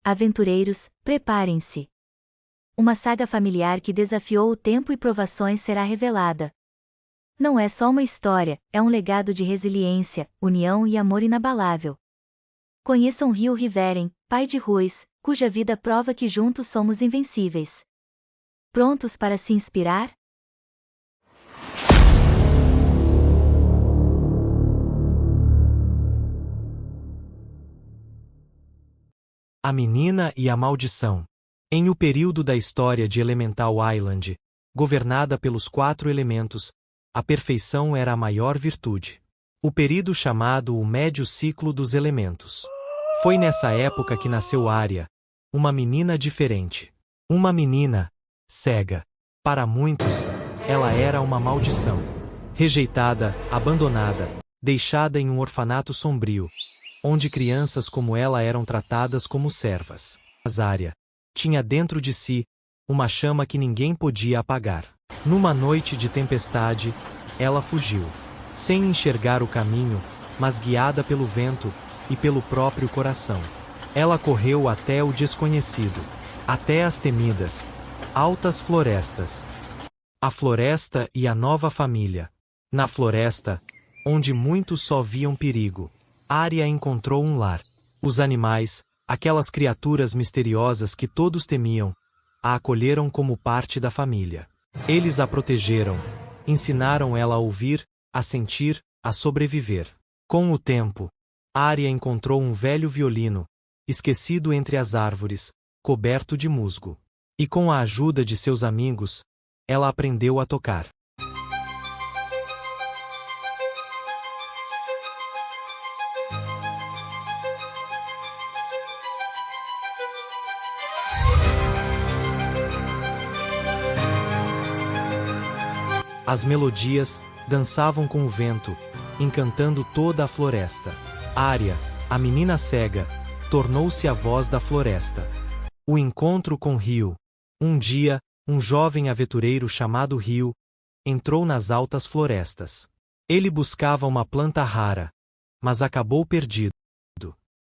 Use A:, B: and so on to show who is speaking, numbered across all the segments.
A: aventureiros, preparem-se. Uma saga familiar que desafiou o tempo e provações será revelada. Não é só uma história, é um legado de resiliência, união e amor inabalável. Conheçam Rio Riveren, pai de Ruiz, cuja vida prova que juntos somos invencíveis. Prontos para se inspirar?
B: A Menina e a Maldição. Em o período da história de Elemental Island, governada pelos 4 elementos, a perfeição era a maior virtude. O período chamado o Médio Ciclo dos Elementos. Foi nessa época que nasceu Arya, uma menina diferente. Uma menina cega. Para muitos, ela era uma maldição. Rejeitada, abandonada, deixada em um orfanato sombrio, onde crianças como ela eram tratadas como servas. Mas Arya tinha dentro de si uma chama que ninguém podia apagar. Numa noite de tempestade, ela fugiu, sem enxergar o caminho, mas guiada pelo vento e pelo próprio coração. Ela correu até o desconhecido, até as temidas, altas florestas. A floresta e a nova família. Na floresta, onde muitos só viam perigo, Arya encontrou um lar. Os animais, aquelas criaturas misteriosas que todos temiam, a acolheram como parte da família. Eles a protegeram, ensinaram ela a ouvir, a sentir, a sobreviver. Com o tempo, Arya encontrou um velho violino, esquecido entre as árvores, coberto de musgo. E com a ajuda de seus amigos, ela aprendeu a tocar. As melodias dançavam com o vento, encantando toda a floresta. Arya, a menina cega, tornou-se a voz da floresta. O encontro com Rio. Um dia, um jovem aventureiro chamado Rio entrou nas altas florestas. Ele buscava uma planta rara, mas acabou perdido.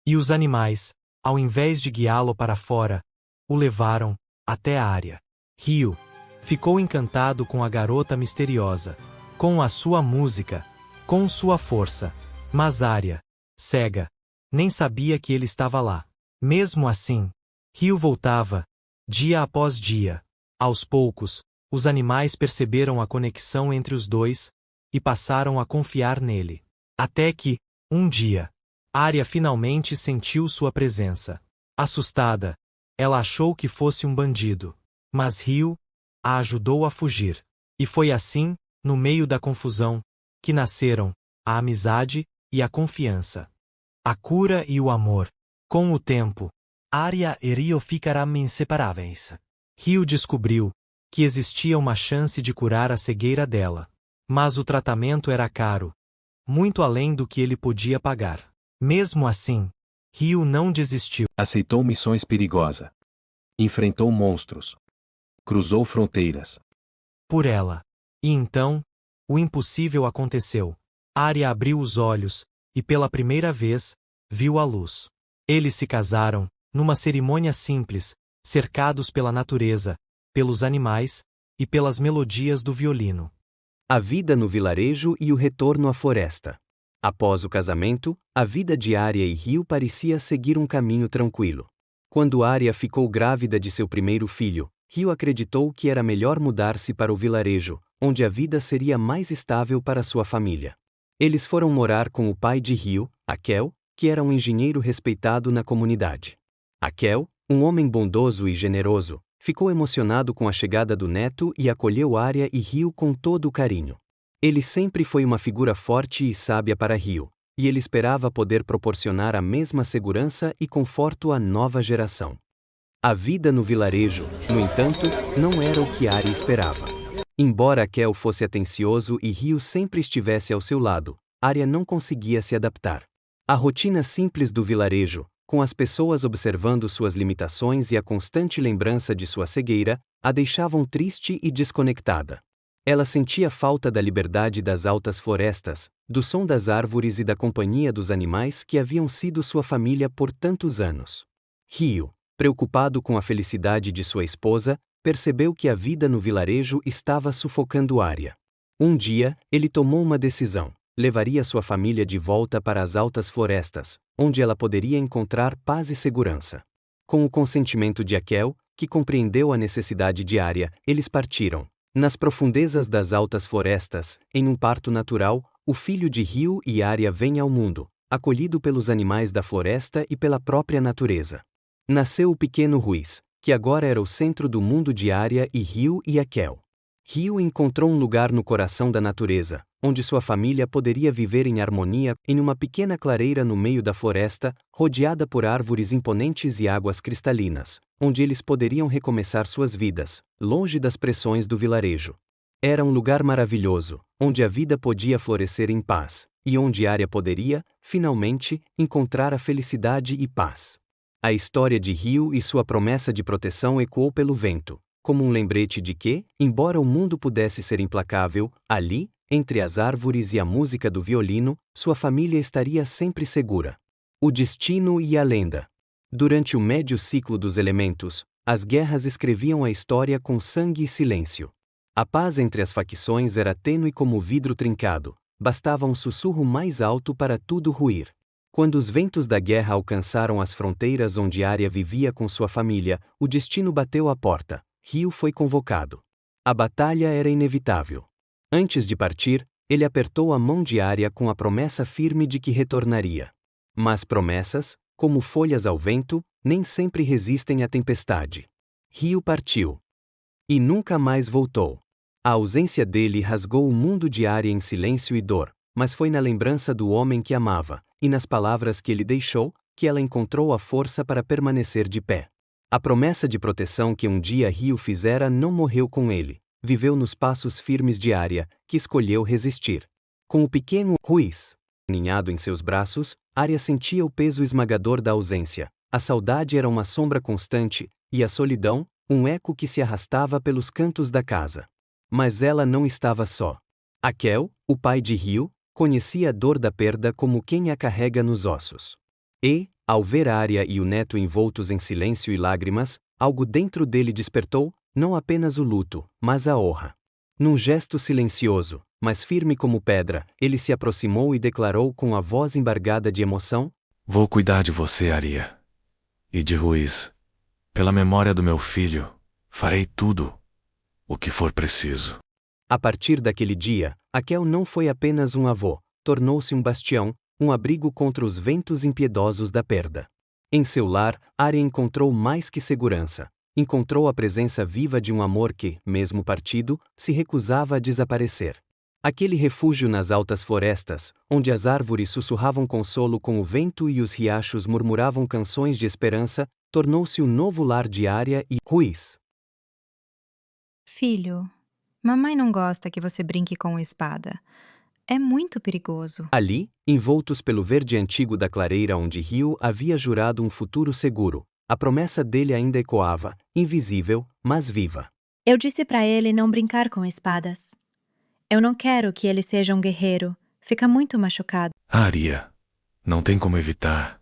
B: E os animais, ao invés de guiá-lo para fora, o levaram até a Arya. Rio ficou encantado com a garota misteriosa, com a sua música, com sua força. Mas Arya, cega, nem sabia que ele estava lá. Mesmo assim, Rio voltava, dia após dia. Aos poucos, os animais perceberam a conexão entre os dois e passaram a confiar nele. Até que, um dia, Arya finalmente sentiu sua presença. Assustada, ela achou que fosse um bandido, mas Rio a ajudou a fugir. E foi assim, no meio da confusão, que nasceram a amizade e a confiança. A cura e o amor. Com o tempo, Arya e Rio ficaram inseparáveis. Rio descobriu que existia uma chance de curar a cegueira dela. Mas o tratamento era caro, muito além do que ele podia pagar. Mesmo assim, Rio não desistiu.
C: Aceitou missões perigosas. Enfrentou monstros. Cruzou fronteiras.
B: Por ela. E então, o impossível aconteceu. Arya abriu os olhos, e pela primeira vez, viu a luz. Eles se casaram, numa cerimônia simples, cercados pela natureza, pelos animais, e pelas melodias do violino.
D: A vida no vilarejo e o retorno à floresta. Após o casamento, a vida de Arya e Rio parecia seguir um caminho tranquilo. Quando Arya ficou grávida de seu primeiro filho, Rio acreditou que era melhor mudar-se para o vilarejo, onde a vida seria mais estável para sua família. Eles foram morar com o pai de Rio, Aquel, que era um engenheiro respeitado na comunidade. Aquel, um homem bondoso e generoso, ficou emocionado com a chegada do neto e acolheu Arya e Rio com todo o carinho. Ele sempre foi uma figura forte e sábia para Rio, e ele esperava poder proporcionar a mesma segurança e conforto à nova geração. A vida no vilarejo, no entanto, não era o que Arya esperava. Embora Aquel fosse atencioso e Rio sempre estivesse ao seu lado, Arya não conseguia se adaptar. A rotina simples do vilarejo, com as pessoas observando suas limitações e a constante lembrança de sua cegueira, a deixavam triste e desconectada. Ela sentia falta da liberdade das altas florestas, do som das árvores e da companhia dos animais que haviam sido sua família por tantos anos. Rio, Preocupado com a felicidade de sua esposa, percebeu que a vida no vilarejo estava sufocando Arya. Um dia, ele tomou uma decisão: levaria sua família de volta para as altas florestas, onde ela poderia encontrar paz e segurança. Com o consentimento de Aquel, que compreendeu a necessidade de Arya, eles partiram. Nas profundezas das altas florestas, em um parto natural, o filho de Rio e Arya vem ao mundo, acolhido pelos animais da floresta e pela própria natureza. Nasceu o pequeno Rhuis, que agora era o centro do mundo de Arya e Rio e Aquel. Rio encontrou um lugar no coração da natureza, onde sua família poderia viver em harmonia em uma pequena clareira no meio da floresta, rodeada por árvores imponentes e águas cristalinas, onde eles poderiam recomeçar suas vidas, longe das pressões do vilarejo. Era um lugar maravilhoso, onde a vida podia florescer em paz, e onde Arya poderia, finalmente, encontrar a felicidade e paz. A história de Rio e sua promessa de proteção ecoou pelo vento, como um lembrete de que, embora o mundo pudesse ser implacável, ali, entre as árvores e a música do violino, sua família estaria sempre segura. O destino e a lenda. Durante o médio ciclo dos elementos, as guerras escreviam a história com sangue e silêncio. A paz entre as facções era tênue como vidro trincado, bastava um sussurro mais alto para tudo ruir. Quando os ventos da guerra alcançaram as fronteiras onde Arya vivia com sua família, o destino bateu à porta. Rio foi convocado. A batalha era inevitável. Antes de partir, ele apertou a mão de Arya com a promessa firme de que retornaria. Mas promessas, como folhas ao vento, nem sempre resistem à tempestade. Rio partiu. E nunca mais voltou. A ausência dele rasgou o mundo de Arya em silêncio e dor, mas foi na lembrança do homem que amava, e nas palavras que ele deixou, que ela encontrou a força para permanecer de pé. A promessa de proteção que um dia Rio fizera não morreu com ele, viveu nos passos firmes de Arya, que escolheu resistir. Com o pequeno Rhuis ninhado em seus braços, Arya sentia o peso esmagador da ausência. A saudade era uma sombra constante, e a solidão, um eco que se arrastava pelos cantos da casa. Mas ela não estava só. Aquel, o pai de Rio, conhecia a dor da perda como quem a carrega nos ossos. E, ao ver Arya e o neto envoltos em silêncio e lágrimas, algo dentro dele despertou, não apenas o luto, mas a honra. Num gesto silencioso, mas firme como pedra, ele se aproximou e declarou com a voz embargada de emoção:
E: Vou cuidar de você, Arya. E de Rhuis. Pela memória do meu filho, farei tudo o que for preciso.
D: A partir daquele dia, Aquel não foi apenas um avô, tornou-se um bastião, um abrigo contra os ventos impiedosos da perda. Em seu lar, Arya encontrou mais que segurança. Encontrou a presença viva de um amor que, mesmo partido, se recusava a desaparecer. Aquele refúgio nas altas florestas, onde as árvores sussurravam consolo com o vento e os riachos murmuravam canções de esperança, tornou-se o novo lar de Arya e Rhuis.
F: Filho, mamãe não gosta que você brinque com espada. É muito perigoso.
D: Ali, envoltos pelo verde antigo da clareira onde Rio havia jurado um futuro seguro, a promessa dele ainda ecoava, invisível, mas viva.
G: Eu disse para ele não brincar com espadas. Eu não quero que ele seja um guerreiro. Fica muito machucado.
E: Arya, não tem como evitar.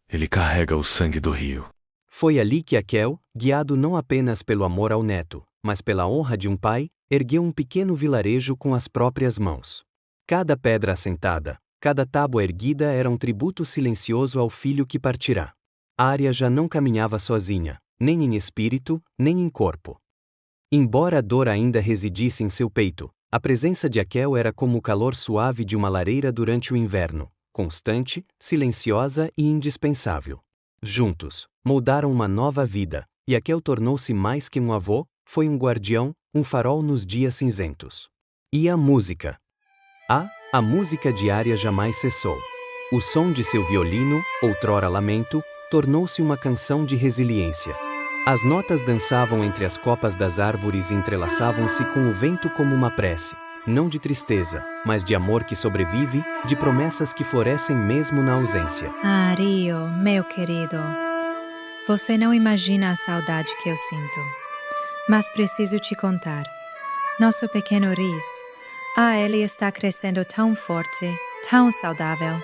E: Ele carrega o sangue do rio.
D: Foi ali que Aquel, guiado não apenas pelo amor ao neto, mas pela honra de um pai, ergueu um pequeno vilarejo com as próprias mãos. Cada pedra assentada, cada tábua erguida era um tributo silencioso ao filho que partirá. Arya já não caminhava sozinha, nem em espírito, nem em corpo. Embora a dor ainda residisse em seu peito, a presença de Aquel era como o calor suave de uma lareira durante o inverno, constante, silenciosa e indispensável. Juntos, moldaram uma nova vida, e Aquel tornou-se mais que um avô, foi um guardião, um farol nos dias cinzentos. E a música? A música de Arya jamais cessou. O som de seu violino, outrora lamento, tornou-se uma canção de resiliência. As notas dançavam entre as copas das árvores e entrelaçavam-se com o vento como uma prece, não de tristeza, mas de amor que sobrevive, de promessas que florescem mesmo na ausência.
F: Ah, Rio, meu querido. Você não imagina a saudade que eu sinto. Mas preciso te contar. Nosso pequeno Rhys, ele está crescendo tão forte, tão saudável.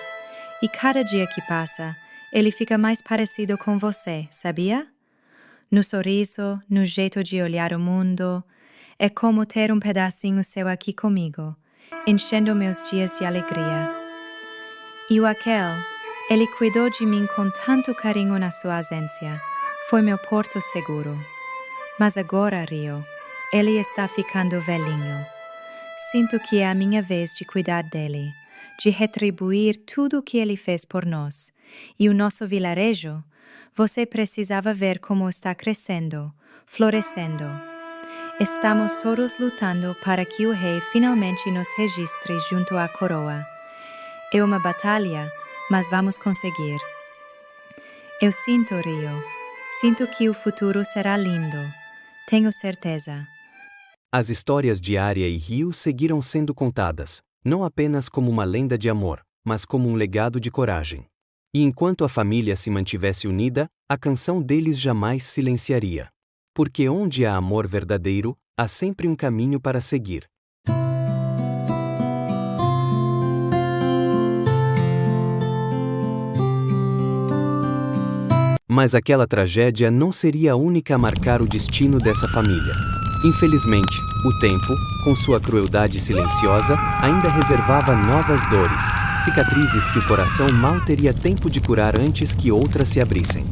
F: E cada dia que passa, ele fica mais parecido com você, sabia? No sorriso, no jeito de olhar o mundo. É como ter um pedacinho seu aqui comigo, enchendo meus dias de alegria. E o aquel, ele cuidou de mim com tanto carinho na sua ausência. Foi meu porto seguro. Mas agora, Rio, ele está ficando velhinho. Sinto que é a minha vez de cuidar dele, de retribuir tudo o que ele fez por nós. E o nosso vilarejo, você precisava ver como está crescendo, florescendo. Estamos todos lutando para que o rei finalmente nos registre junto à coroa. É uma batalha, mas vamos conseguir. Eu sinto, Rio. Sinto que o futuro será lindo. Tenho certeza.
D: As histórias de Arya e Rio seguiram sendo contadas, não apenas como uma lenda de amor, mas como um legado de coragem. E enquanto a família se mantivesse unida, a canção deles jamais silenciaria. Porque onde há amor verdadeiro, há sempre um caminho para seguir. Mas aquela tragédia não seria a única a marcar o destino dessa família. Infelizmente, o tempo, com sua crueldade silenciosa, ainda reservava novas dores, cicatrizes que o coração mal teria tempo de curar antes que outras se abrissem.